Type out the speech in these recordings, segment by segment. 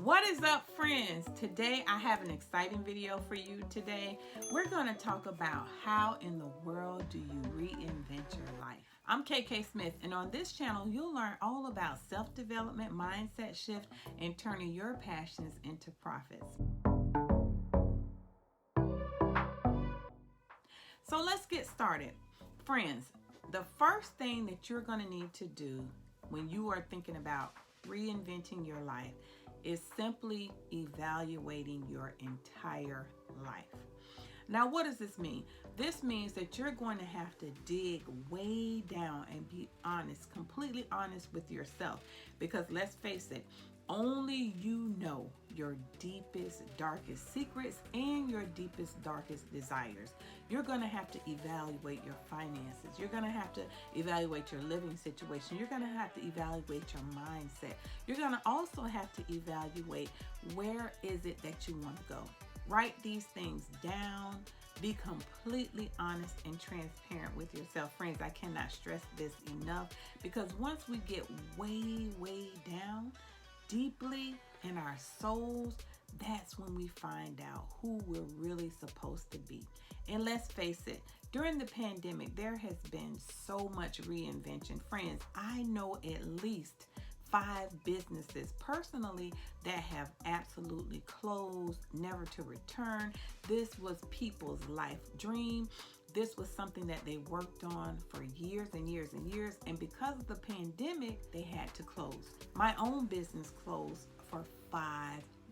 What is up, friends? Today I have an exciting video for you today. We're going to talk about how in the world do you reinvent your life. I'm KK Smith, and on this channel you'll learn all about self-development, mindset shift, and turning your passions into profits. So let's get started. Friends, the first thing that you're going to need to do when you are thinking about reinventing your life is simply evaluating your entire life. Now, what does this mean? This means that you're going to have to dig way down and be honest, completely honest with yourself. Because let's face it, only you know your deepest, darkest secrets and your deepest, darkest desires. You're going to have to evaluate your finances. You're going to have to evaluate your living situation. You're going to have to evaluate your mindset. You're going to also have to evaluate where is it that you want to go. Write these things down. Be completely honest and transparent with yourself. Friends, I cannot stress this enough, because once we get way down, deeply in our souls, that's when we find out who we're really supposed to be. And let's face it, during the pandemic, there has been so much reinvention. Friends, I know at least 5 businesses personally that have absolutely closed, never to return. This was people's life dream. This was something that they worked on for years and years and years, and because of the pandemic, they had to close. My own business closed for 5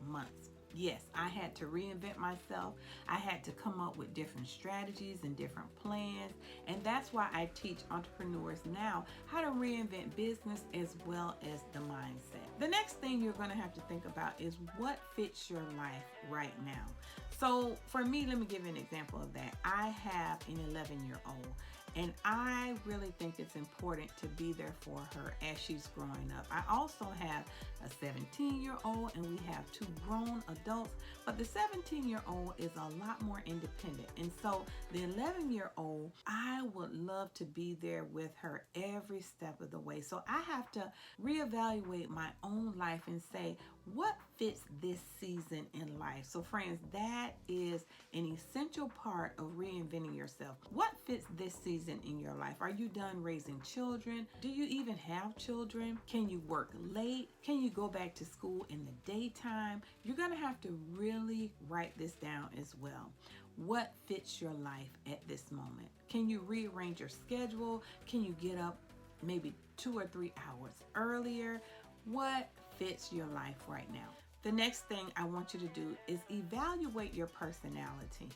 months. Yes, I had to reinvent myself. I had to come up with different strategies and different plans. And that's why I teach entrepreneurs now how to reinvent business as well as the mindset. The next thing you're going to have to think about is what fits your life right now. So for me, let me give you an example of that. I have an 11-year-old, and I really think it's important to be there for her as she's growing up. I also have a 17-year-old, and we have 2 grown adults, but the 17-year-old is a lot more independent. And so the 11-year-old, I would love to be there with her every step of the way. So I have to reevaluate my own life and say, what fits this season in life? So friends, that is an essential part of reinventing yourself. What fits this season in your life? Are you done raising children? Do you even have children? Can you work late? Can you go back to school in the daytime? You're going to have to really write this down as well. What fits your life at this moment? Can you rearrange your schedule? Can you get up maybe 2 or 3 hours earlier? What fits your life right now? The next thing I want you to do is evaluate your personality.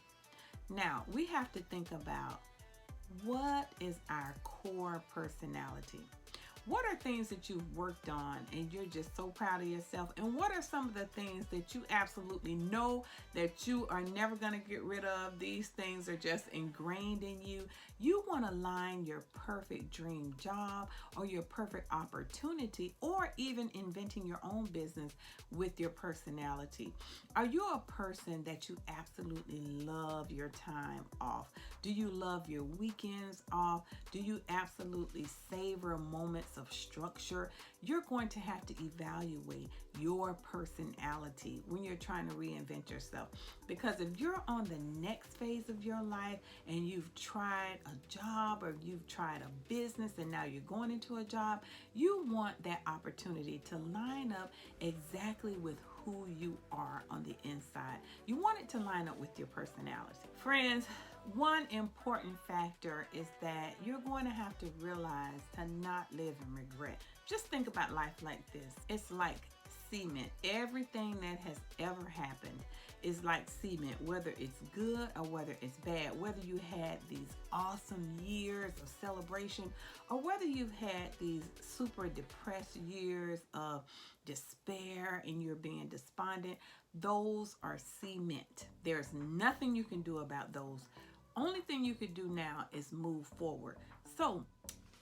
Now, we have to think about what is our core personality. What are things that you've worked on and you're just so proud of yourself? And what are some of the things that you absolutely know that you are never going to get rid of? These things are just ingrained in you. You want to line your perfect dream job or your perfect opportunity, or even inventing your own business with your personality. Are you a person that you absolutely love your time off? Do you love your weekends off? Do you absolutely savor moments of structure? You're going to have to evaluate your personality when you're trying to reinvent yourself. Because if you're on the next phase of your life and you've tried a job or you've tried a business and now you're going into a job, you want that opportunity to line up exactly with who you are on the inside. You want it to line up with your personality. Friends, one important factor is that you're going to have to realize to not live in regret. Just think about life like this. It's like cement. Everything that has ever happened is like cement, whether it's good or whether it's bad, whether you had these awesome years of celebration or whether you've had these super depressed years of despair and you're being despondent. Those are cement. There's nothing you can do about those. Only thing you could do now is move forward. So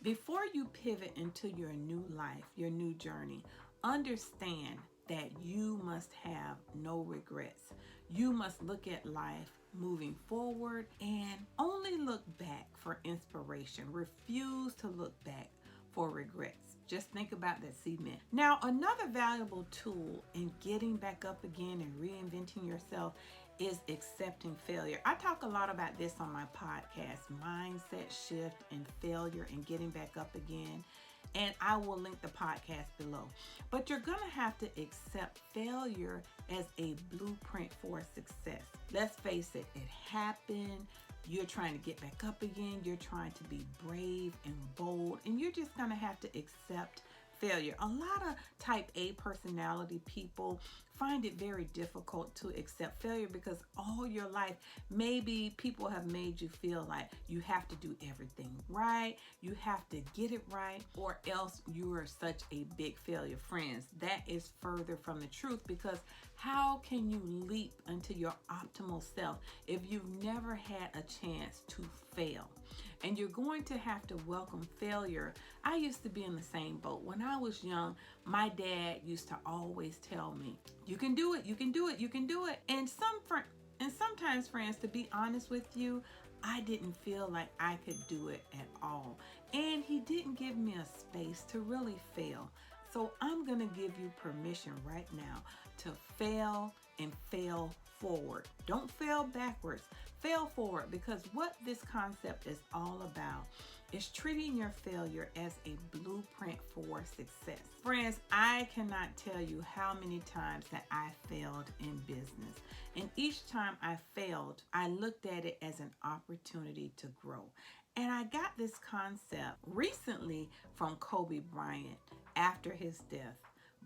before you pivot into your new life, your new journey, understand that you must have no regrets. You must look at life moving forward and only look back for inspiration. Refuse to look back for regrets. Just think about that cement. Now, another valuable tool in getting back up again and reinventing yourself is accepting failure. I talk a lot about this on my podcast, Mindset Shift and Failure and Getting Back Up Again. And I will link the podcast below. But you're going to have to accept failure as a blueprint for success. Let's face it, it happened. You're trying to get back up again. You're trying to be brave and bold. And you're just going to have to accept failure. A lot of type A personality people find it very difficult to accept failure because all your life, maybe people have made you feel like you have to do everything right, you have to get it right, or else you are such a big failure. Friends, that is further from the truth, because how can you leap into your optimal self if you've never had a chance to fail? And you're going to have to welcome failure. I used to be in the same boat. When I was young, my dad used to always tell me, you can do it, you can do it, you can do it. And sometimes, friends, to be honest with you, I didn't feel like I could do it at all. And he didn't give me a space to really fail. So I'm going to give you permission right now to fail and fail forward. Don't fail backwards. Fail forward, because what this concept is all about is treating your failure as a blueprint for success. Friends, I cannot tell you how many times that I failed in business. And each time I failed, I looked at it as an opportunity to grow. And I got this concept recently from Kobe Bryant after his death.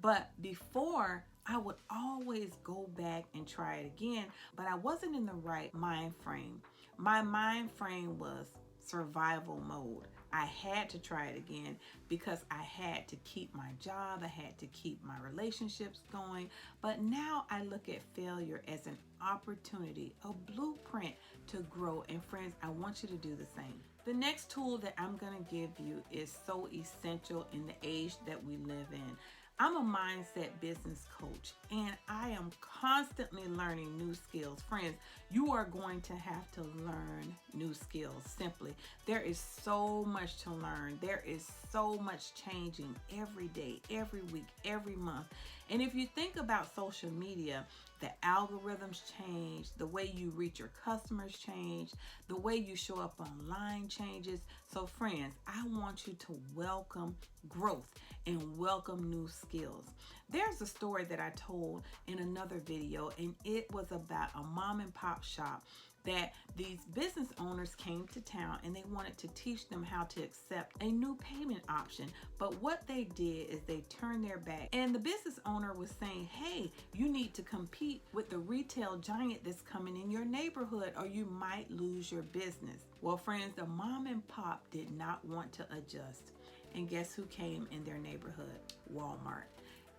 But before, I would always go back and try it again, but I wasn't in the right mind frame. My mind frame was survival mode. I had to try it again because I had to keep my job, I had to keep my relationships going. But now I look at failure as an opportunity, a blueprint to grow. And friends, I want you to do the same. The next tool that I'm going to give you is so essential in the age that we live in. I'm a mindset business coach, and I am constantly learning new skills. Friends, you are going to have to learn new skills. Simply, there is so much to learn. There is so much changing every day, every week, every month. And if you think about social media, the algorithms change, the way you reach your customers change, the way you show up online changes. So friends, I want you to welcome growth and welcome new skills. There's a story that I told in another video, and it was about a mom and pop shop that these business owners came to town and they wanted to teach them how to accept a new payment option. But what they did is they turned their back, and the business owner was saying, hey, you need to compete with the retail giant that's coming in your neighborhood or you might lose your business. Well, friends, the mom and pop did not want to adjust. And guess who came in their neighborhood? Walmart.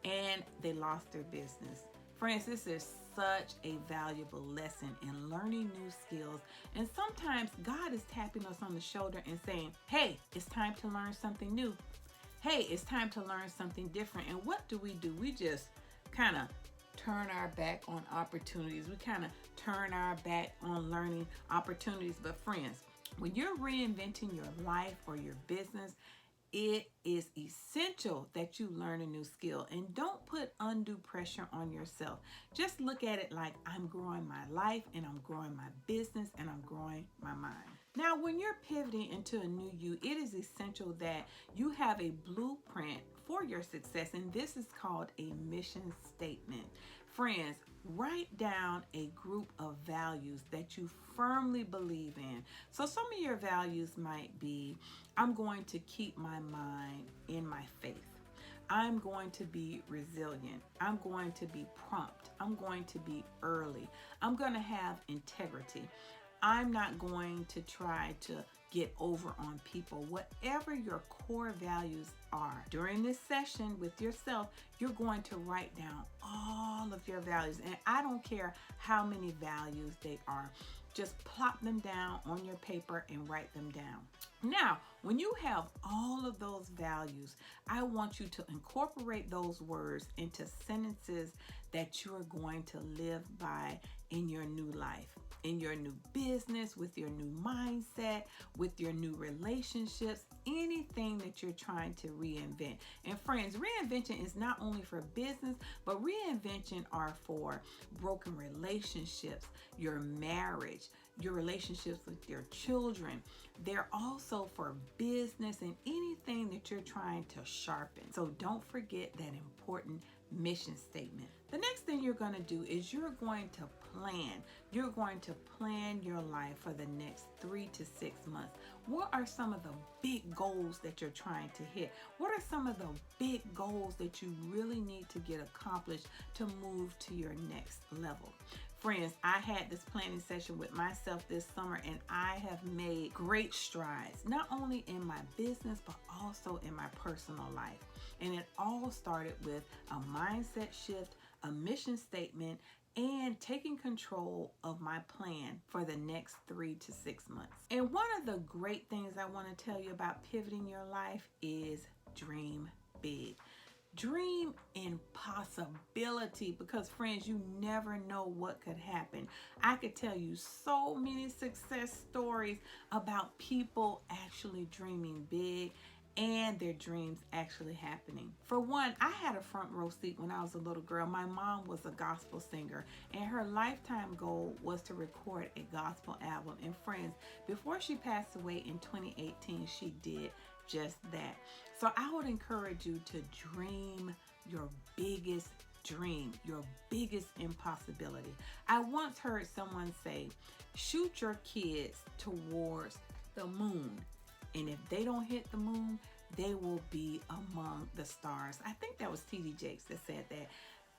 And they lost their business. Friends, this is such a valuable lesson in learning new skills. And sometimes God is tapping us on the shoulder and saying, hey, it's time to learn something new. Hey, it's time to learn something different. And what do? We just kind of turn our back on opportunities. We kind of turn our back on learning opportunities. But friends, when you're reinventing your life or your business, it is essential that you learn a new skill, and don't put undue pressure on yourself. Just look at it like I'm growing my life and I'm growing my business and I'm growing my mind. Now, when you're pivoting into a new you, it is essential that you have a blueprint for your success, and this is called a mission statement. Friends, write down a group of values that you firmly believe in. So some of your values might be, I'm going to keep my mind in my faith. I'm going to be resilient. I'm going to be prompt. I'm going to be early. I'm going to have integrity. I'm not going to try to get over on people. Whatever your core values are, during this session with yourself, you're going to write down all of your values. And I don't care how many values they are. Just plop them down on your paper and write them down. Now, when you have all of those values, I want you to incorporate those words into sentences that you're going to live by in your new life, in your new business, with your new mindset, with your new relationships, anything that you're trying to reinvent. And friends, reinvention is not only for business, but reinvention are for broken relationships, your marriage, your relationships with your children. They're also for business and anything that you're trying to sharpen. So don't forget that important mission statement. The next thing you're going to do is you're going to plan. You're going to plan your life for the next 3 to 6 months. What are some of the big goals that you're trying to hit? What are some of the big goals that you really need to get accomplished to move to your next level? Friends, I had this planning session with myself this summer, and I have made great strides, not only in my business, but also in my personal life. And it all started with a mindset shift, a mission statement, and taking control of my plan for the next 3 to 6 months. And one of the great things I want to tell you about pivoting your life is dream big. Dream in possibility, because friends, you never know what could happen. I could tell you so many success stories about people actually dreaming big and their dreams actually happening. For one, I had a front row seat when I was a little girl. My mom was a gospel singer, and her lifetime goal was to record a gospel album. And friends, before she passed away in 2018, she did just that. So I would encourage you to dream your biggest dream, your biggest impossibility. I once heard someone say, shoot your kids towards the moon, and if they don't hit the moon, they will be among the stars. I think that was T.D. Jakes that said that.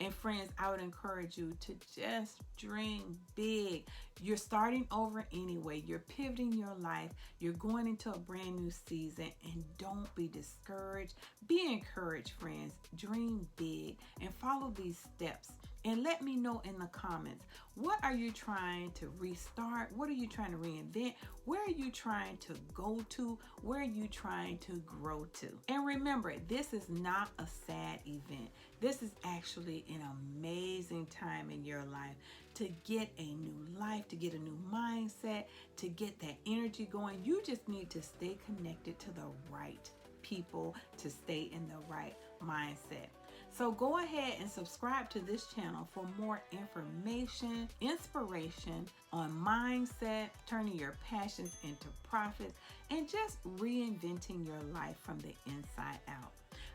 And friends, I would encourage you to just dream big. You're starting over anyway. You're pivoting your life. You're going into a brand new season, and don't be discouraged. Be encouraged, friends. Dream big and follow these steps. And let me know in the comments, what are you trying to restart? What are you trying to reinvent? Where are you trying to go to? Where are you trying to grow to? And remember, this is not a sad event. This is actually an amazing time in your life to get a new life, to get a new mindset, to get that energy going. You just need to stay connected to the right people, to stay in the right mindset. So go ahead and subscribe to this channel for more information, inspiration on mindset, turning your passions into profits, and just reinventing your life from the inside out.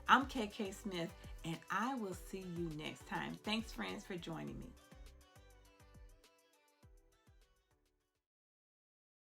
I'm KK Smith, and I will see you next time. Thanks, friends, for joining me.